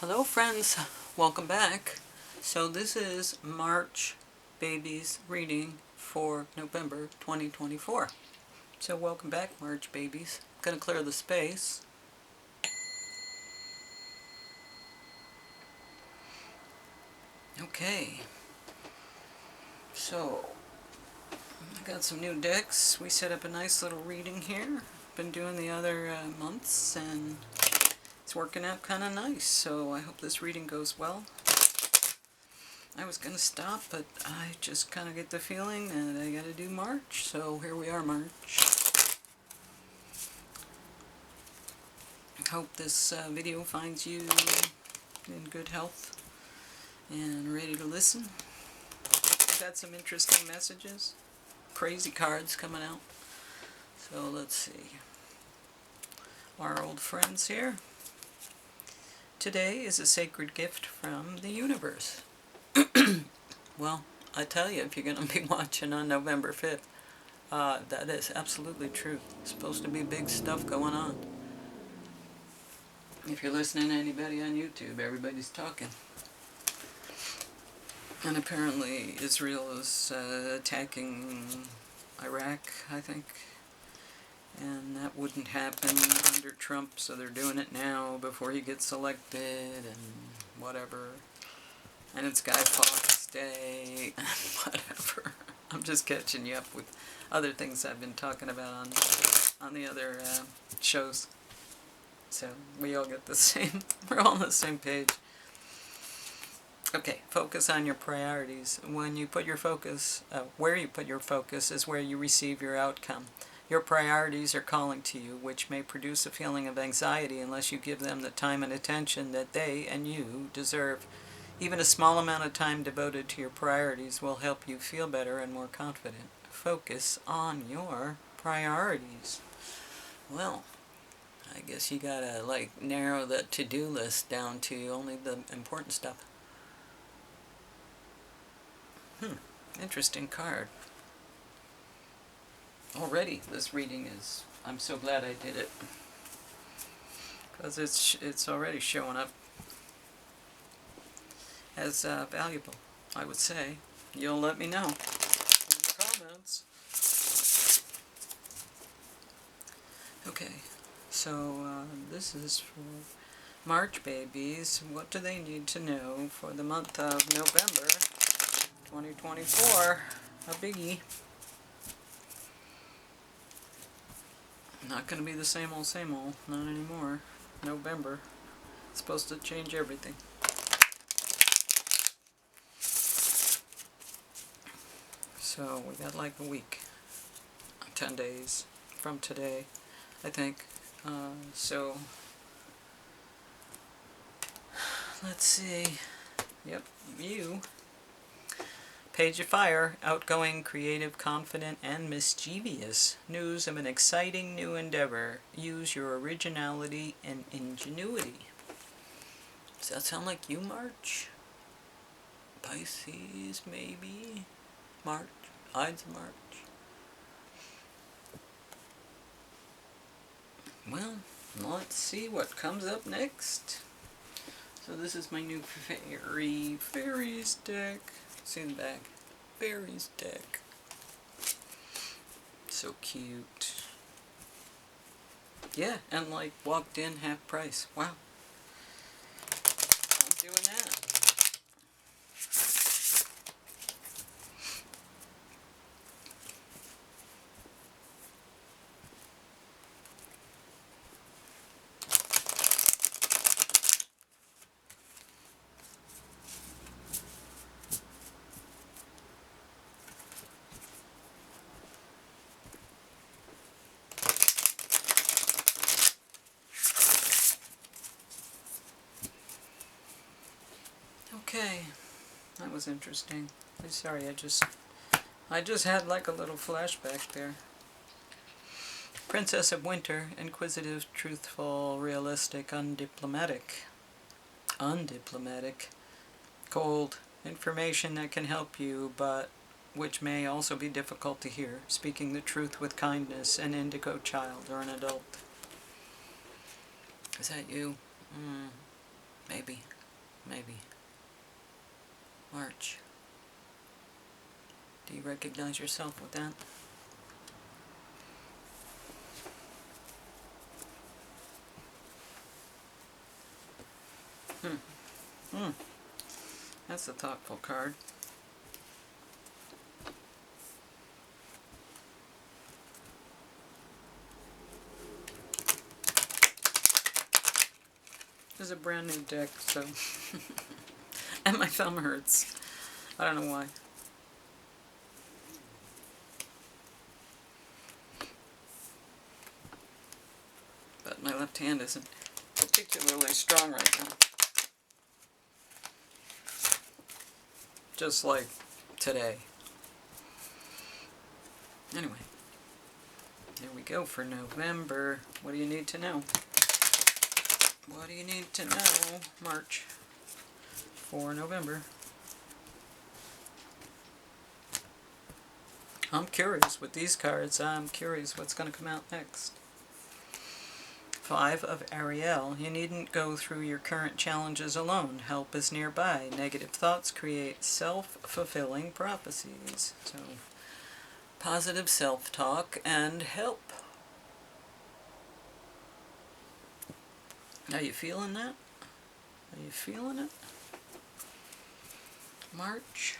Hello friends, welcome back. So this is March Babies reading for November 2024. So welcome back, March Babies. I'm going to clear the space. Okay, so I got some new decks. We set up a nice little reading here. Been doing the other months and it's working out kind of nice. So I hope this reading goes well. I was going to stop, but I just kind of get the feeling that I got to do March, so here we are, March. Hope this video finds you in good health and ready to listen. We've got some interesting messages, crazy cards coming out. So let's see. Our old friends here. Today is a sacred gift from the universe. Well, I tell you, if you're going to be watching on November 5th, that is absolutely true. It's supposed to be big stuff going on. If you're listening to anybody on YouTube, everybody's talking. And apparently Israel is attacking Iraq, I think. And that wouldn't happen under Trump, so they're doing it now before he gets elected and whatever. And it's Guy Fawkes Day and whatever. I'm just catching you up with other things I've been talking about on the other shows. So we all get the same, we're all on the same page. Okay, focus on your priorities. When you put your focus, where you put your focus is where you receive your outcome. Your priorities are calling to you, which may produce a feeling of anxiety unless you give them the time and attention that they and you deserve. Even a small amount of time devoted to your priorities will help you feel better and more confident. Focus on your priorities. Well, I guess you gotta narrow the to-do list down to only the important stuff. Interesting card. Already this reading is, I'm so glad I did it, because it's already showing up as valuable, I would say. You'll let me know in the comments. Okay, so this is for March babies. What do they need to know for the month of November 2024? A biggie. Not going to be the same old, not anymore. November. It's supposed to change everything. So we got like a week, 10 days from today, I think. So let's see. Yep, you. Page of Fire, outgoing, creative, confident, and mischievous. News of an exciting new endeavor. Use your originality and ingenuity. Does that sound like you, March? Pisces, maybe? March? Ides of March? Well, let's see what comes up next. So this is my new fairies deck. See in the back. Fairies deck. So cute. Yeah, and walked in half price. Wow. I'm doing that. Okay, that was interesting. I'm sorry, I just had like a little flashback there. Princess of Winter, inquisitive, truthful, realistic, undiplomatic. Undiplomatic. Cold. Information that can help you, but which may also be difficult to hear. Speaking the truth with kindness, an indigo child or an adult. Is that you? Maybe. Maybe. Maybe. March. Do you recognize yourself with that? That's a thoughtful card. This is a brand new deck, so... and my thumb hurts. I don't know why. But my left hand isn't particularly strong right now. Just like today. Anyway, there we go for November. What do you need to know? What do you need to know, March, for November? I'm curious with these cards. I'm curious what's going to come out next. 5 of Ariel. You needn't go through your current challenges alone. Help is nearby. Negative thoughts create self-fulfilling prophecies. So, positive self-talk and help. Are you feeling that? Are you feeling it? March.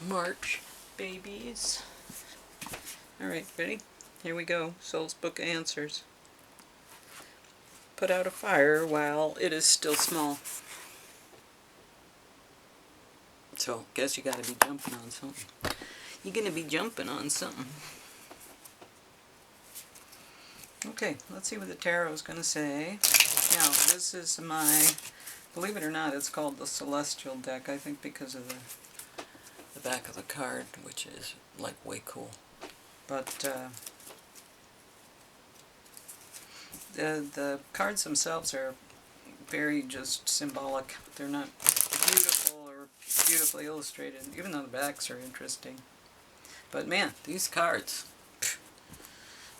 March, babies. Alright, ready? Here we go. Soul's Book of Answers. Put out a fire while it is still small. So, guess you gotta be jumping on something. You're gonna be jumping on something. Okay, let's see what the tarot is gonna say. Now, this is my, believe it or not, it's called the Celestial deck, I think because of the back of the card, which is, like, way cool. But, the cards themselves are very just symbolic. They're not beautiful or beautifully illustrated, even though the backs are interesting. But man, these cards,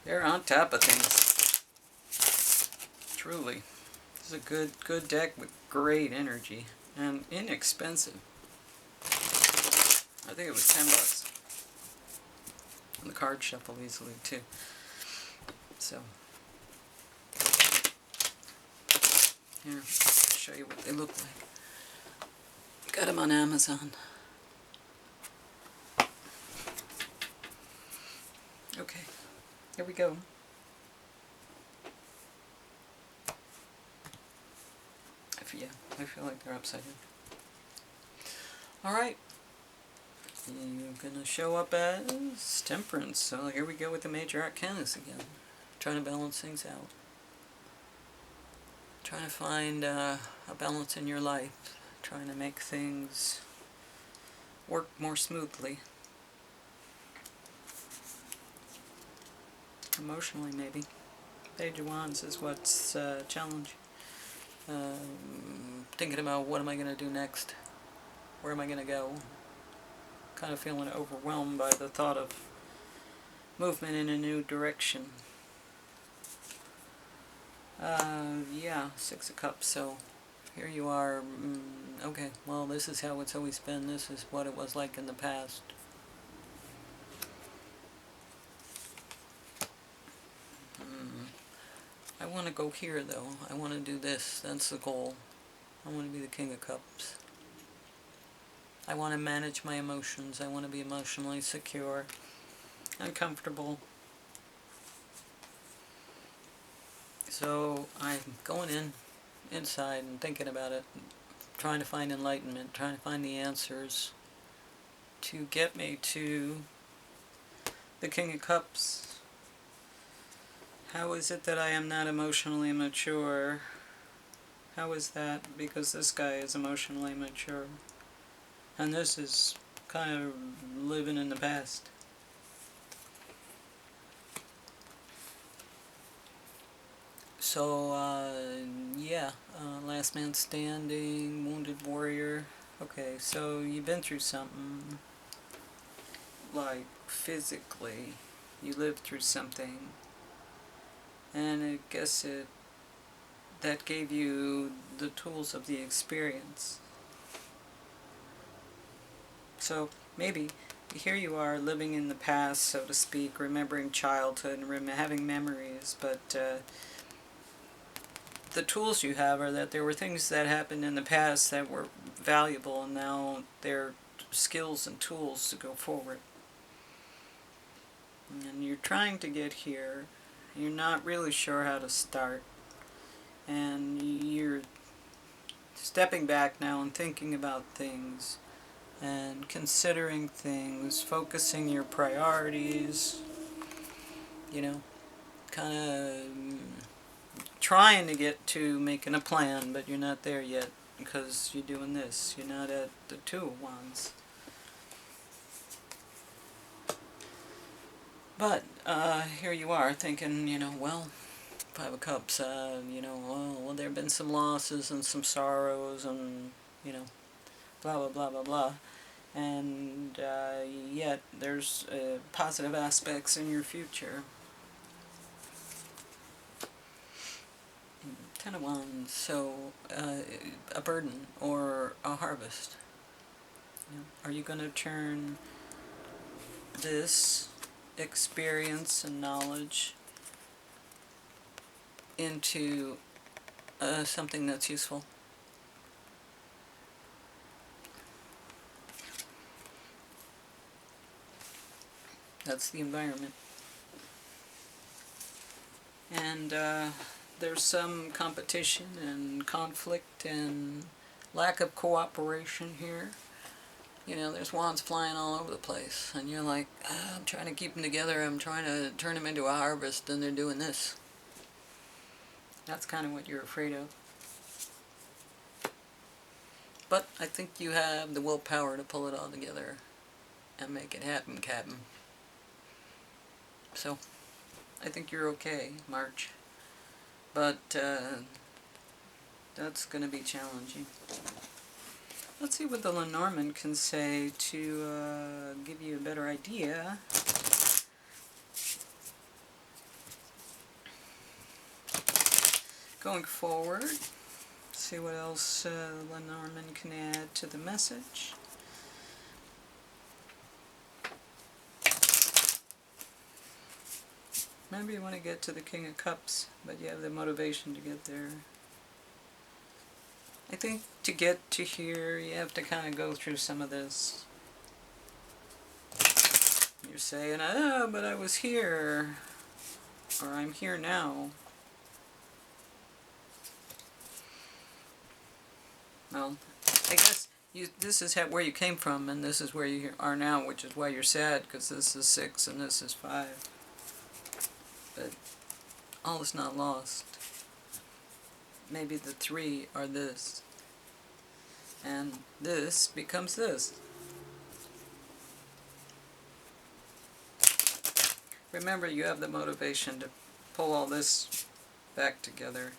they're on top of things. Truly. This is a good deck with great energy and inexpensive. I think it was $10. And the cards shuffle easily too. So. Here, I'll show you what they look like. Got them on Amazon. Okay, here we go. I feel like they're upside down. Alright. You're gonna show up as Temperance. So here we go with the Major Arcanas again. Trying to balance things out. Trying to find a balance in your life. Trying to make things work more smoothly. Emotionally, maybe. Page of Wands is what's challenge. Thinking about what am I going to do next? Where am I going to go? Kind of feeling overwhelmed by the thought of movement in a new direction. Yeah, 6 of Cups, so here you are. Okay, well, this is how it's always been. This is what it was like in the past. I want to go here, though. I want to do this. That's the goal. I want to be the King of Cups. I want to manage my emotions. I want to be emotionally secure and comfortable. So I'm going inside and thinking about it, trying to find enlightenment, trying to find the answers to get me to the King of Cups. How is it that I am not emotionally mature? How is that? Because this guy is emotionally mature. And this is kind of living in the past. So, yeah, last man standing, wounded warrior. Okay, so you've been through something, like, physically. You lived through something. And I guess that gave you the tools of the experience. So maybe here you are living in the past, so to speak, remembering childhood and having memories, but the tools you have are that there were things that happened in the past that were valuable, and now they're skills and tools to go forward. And you're trying to get here, you're not really sure how to start, and you're stepping back now and thinking about things and considering things, focusing your priorities, you know, kind of trying to get to making a plan, but you're not there yet because you're doing this. You're not at the Two of Wands. But here you are thinking, well, Five of Cups, well, there have been some losses and some sorrows and, blah, blah, blah, blah, blah. And yet there's positive aspects in your future. Ten of Wands, so a burden or a harvest. Are you going to turn this experience and knowledge into something that's useful? That's the environment. And there's some competition and conflict and lack of cooperation here. There's wands flying all over the place, and you're like, I'm trying to keep them together, I'm trying to turn them into a harvest, and they're doing this. That's kind of what you're afraid of. But I think you have the willpower to pull it all together and make it happen, Captain. So, I think you're okay, March. But that's going to be challenging. Let's see what the Lenormand can say to give you a better idea. Going forward, see what else Lenormand can add to the message. Maybe you want to get to the King of Cups, but you have the motivation to get there. I think to get to here, you have to kind of go through some of this. You're saying, but I was here, or I'm here now. Well, I guess this is where you came from, and this is where you are now, which is why you're sad, because this is 6 and this is 5. But all is not lost. Maybe the 3 are this, and this becomes this. Remember, you have the motivation to pull all this back together.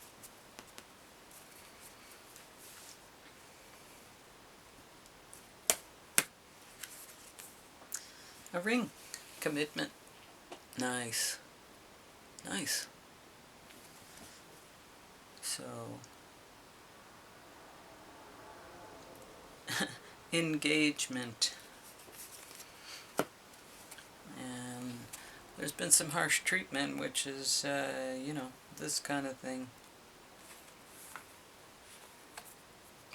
A ring. Commitment. Nice. Nice. So, engagement. And there's been some harsh treatment, which is, this kind of thing.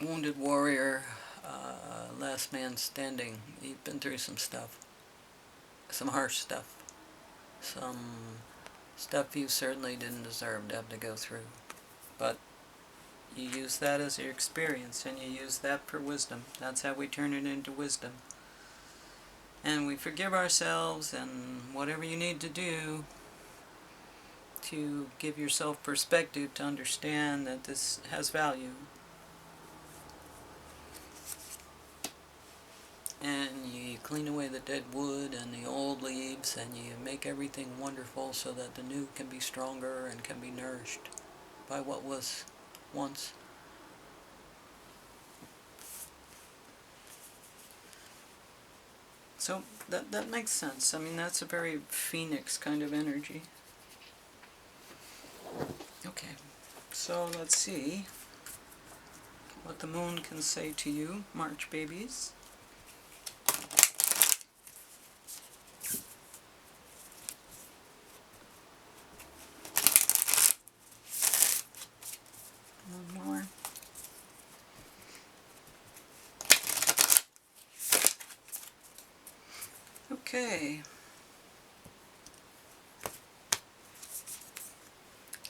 Wounded warrior, last man standing. You've been through some stuff. Some harsh stuff. Some stuff you certainly didn't deserve to have to go through. But you use that as your experience, and you use that for wisdom. That's how we turn it into wisdom. And we forgive ourselves, and whatever you need to do to give yourself perspective to understand that this has value. And you clean away the dead wood and the old leaves, and you make everything wonderful so that the new can be stronger and can be nourished by what was once. So that makes sense. I mean, that's a very phoenix kind of energy. Okay. So let's see what the moon can say to you, March babies. One more. Okay.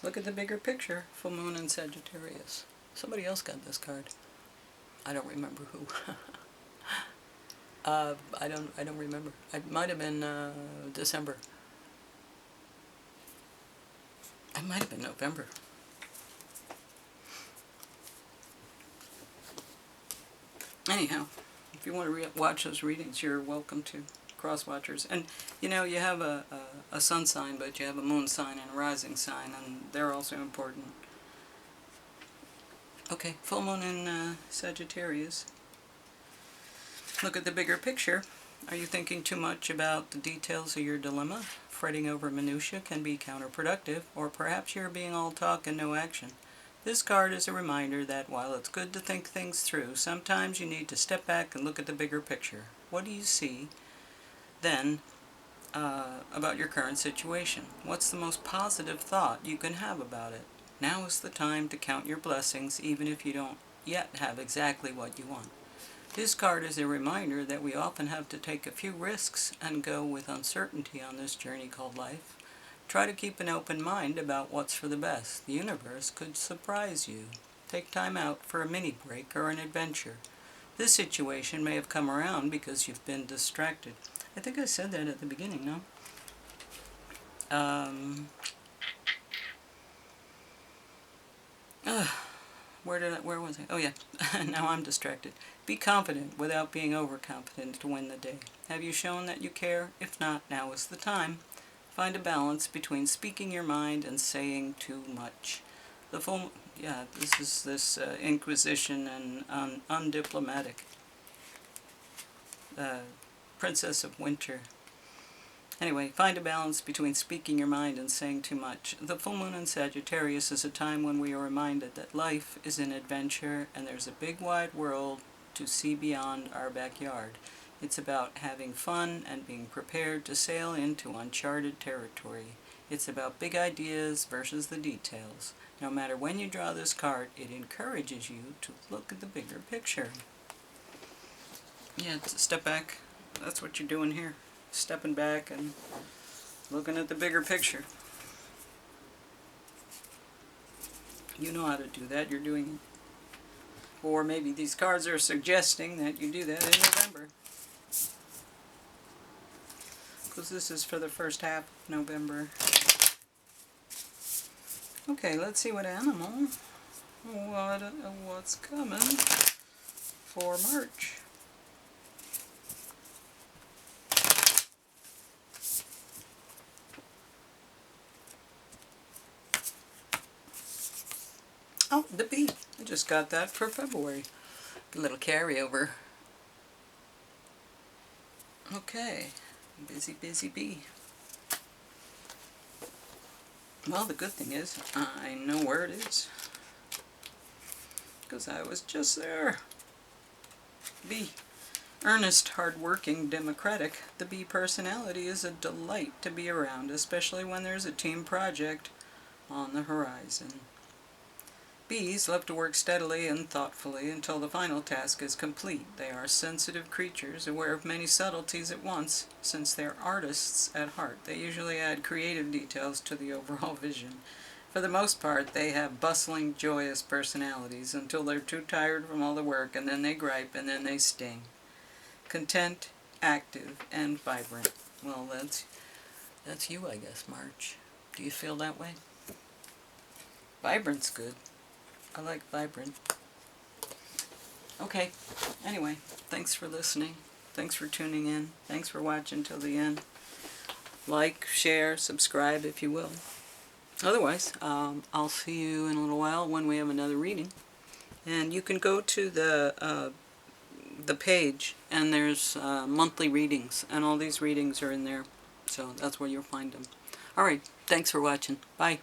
Look at the bigger picture. Full moon in Sagittarius. Somebody else got this card. I don't remember who. I don't remember. It might have been December. It might have been November. Anyhow, if you want to watch those readings, you're welcome to. Cross watchers. And you know, you have a sun sign, but you have a moon sign and a rising sign, and they're also important. Okay, full moon in Sagittarius. Look at the bigger picture. Are you thinking too much about the details of your dilemma? Fretting over minutiae can be counterproductive, or perhaps you're being all talk and no action. This card is a reminder that while it's good to think things through, sometimes you need to step back and look at the bigger picture. What do you see then about your current situation? What's the most positive thought you can have about it? Now is the time to count your blessings, even if you don't yet have exactly what you want. This card is a reminder that we often have to take a few risks and go with uncertainty on this journey called life. Try to keep an open mind about what's for the best. The universe could surprise you. Take time out for a mini break or an adventure. This situation may have come around because you've been distracted. I think I said that at the beginning, no? Where was I? Oh yeah, now I'm distracted. Be confident without being overconfident to win the day. Have you shown that you care? If not, now is the time. Find a balance between speaking your mind and saying too much. This is this Inquisition and undiplomatic. Princess of Winter. Anyway, find a balance between speaking your mind and saying too much. The full moon in Sagittarius is a time when we are reminded that life is an adventure and there's a big wide world to see beyond our backyard. It's about having fun and being prepared to sail into uncharted territory. It's about big ideas versus the details. No matter when you draw this card, it encourages you to look at the bigger picture. Yeah, step back. That's what you're doing here. Stepping back and looking at the bigger picture. You know how to do that. You're doing it. Or maybe these cards are suggesting that you do that in November. Because this is for the first half of November. Okay, let's see what animal, what's coming for March. Oh, the bee. I just got that for February. A little carryover. Okay. Busy, busy bee. Well, the good thing is, I know where it is. Because I was just there. Bee. Earnest, hard-working, democratic, the bee personality is a delight to be around, especially when there's a team project on the horizon. Bees love to work steadily and thoughtfully until the final task is complete. They are sensitive creatures, aware of many subtleties at once. Since they're artists at heart, they usually add creative details to the overall vision. For the most part, they have bustling, joyous personalities until they're too tired from all the work, and then they gripe, and then they sting. Content, active, and vibrant. Well, that's you, I guess, March. Do you feel that way? Vibrant's good. I like vibrant. Okay, anyway, thanks for listening. Thanks for tuning in. Thanks for watching till the end. Like, share, subscribe if you will. Otherwise, I'll see you in a little while when we have another reading. And you can go to the page, and there's monthly readings, and all these readings are in there. So that's where you'll find them. Alright, thanks for watching. Bye.